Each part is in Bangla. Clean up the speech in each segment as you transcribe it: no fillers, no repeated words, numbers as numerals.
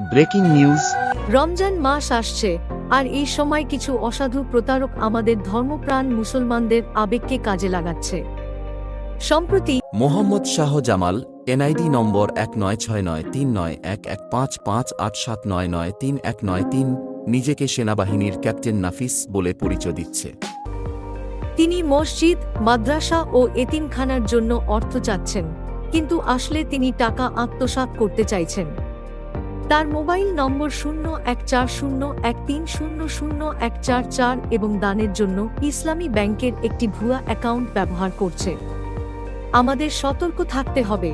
Breaking news. রমজান মাস আসছে, আর এই সময় কিছু অসাধু প্রতারক আমাদের ধর্মপ্রাণ মুসলমানদের আবেগকে কাজে লাগাচ্ছে। সম্প্রতি মোহাম্মদ শাহ জামাল, এনআইডি নম্বর 196939115587993193, নিজেকে সেনাবাহিনীর ক্যাপ্টেন নাফিস বলে পরিচয় দিচ্ছে। তিনি মসজিদ, মাদ্রাসা ও এতিমখানার জন্য অর্থ চাচ্ছেন, কিন্তু আসলে তিনি টাকা আত্মসাৎ করতে চাইছেন। তার মোবাইল নম্বর 014013000144 এবং দানের জন্য ইসলামী ব্যাংকের একটি ভুয়া অ্যাকাউন্ট ব্যবহার করছে। আমাদের সতর্ক থাকতে হবে।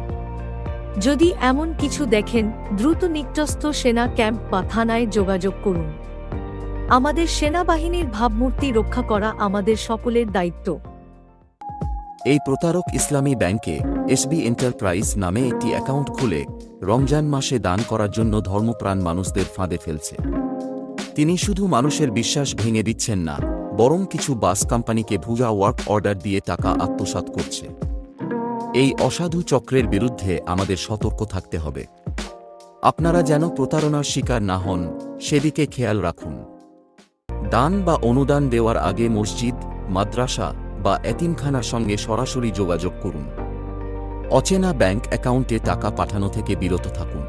যদি এমন কিছু দেখেন, দ্রুত নিকটস্থ সেনা ক্যাম্প বা থানায় যোগাযোগ করুন। আমাদের সেনাবাহিনীর ভাবমূর্তি রক্ষা করা আমাদের সকলের দায়িত্ব। এই প্রতারক ইসলামী ব্যাংকে এসবি এন্টারপ্রাইজ নামে একটি অ্যাকাউন্ট খুলে রমজান মাসে দান করার জন্য ধর্মপ্রাণ মানুষদের ফাঁদে ফেলছে। তিনি শুধু মানুষের বিশ্বাস ভেঙে দিচ্ছেন না, বরং কিছু বাস কোম্পানিকে ভুয়া ওয়ার্ক অর্ডার দিয়ে টাকা আত্মসাৎ করছে। এই অসাধু চক্রের বিরুদ্ধে আমাদের সতর্ক থাকতে হবে। আপনারা যেন প্রতারণার শিকার না হন, সেদিকে খেয়াল রাখুন। দান বা অনুদান দেওয়ার আগে মসজিদ, মাদ্রাসা বা এতিমখানার সঙ্গে সরাসরি যোগাযোগ করুন। অচেনা ব্যাংক অ্যাকাউন্টে টাকা পাঠানো থেকে বিরত থাকুন।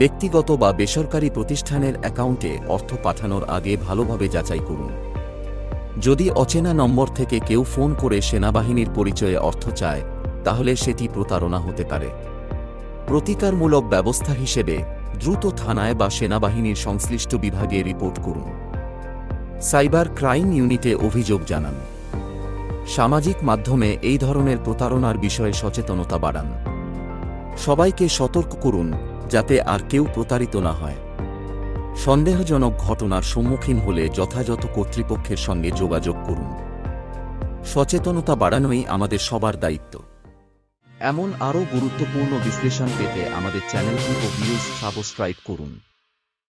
ব্যক্তিগত বা বেসরকারি প্রতিষ্ঠানের অ্যাকাউন্টে অর্থ পাঠানোর আগে ভালোভাবে যাচাই করুন। যদি অচেনা নম্বর থেকে কেউ ফোন করে সেনাবাহিনীর পরিচয়ে অর্থ চায়, তাহলে সেটি প্রতারণা হতে পারে। প্রতিকারমূলক ব্যবস্থা হিসেবে দ্রুত থানায় বা সেনাবাহিনীর সংশ্লিষ্ট বিভাগে রিপোর্ট করুন। সাইবার ক্রাইম ইউনিটে অভিযোগ জানান। সামাজিক মাধ্যমে এই ধরনের প্রতারণার বিষয়ে সচেতনতা বাড়ান। সবাইকে সতর্ক করুন যাতে আর কেউ প্রতারিত না হয়। সন্দেহজনক ঘটনার সম্মুখীন হলে যথাযথ কর্তৃপক্ষের সঙ্গে যোগাযোগ করুন। সচেতনতা বাড়ানোই আমাদের সবার দায়িত্ব। এমন আরও গুরুত্বপূর্ণ বিশ্লেষণ পেতে আমাদের চ্যানেলটি ও ভিউজ সাবস্ক্রাইব করুন।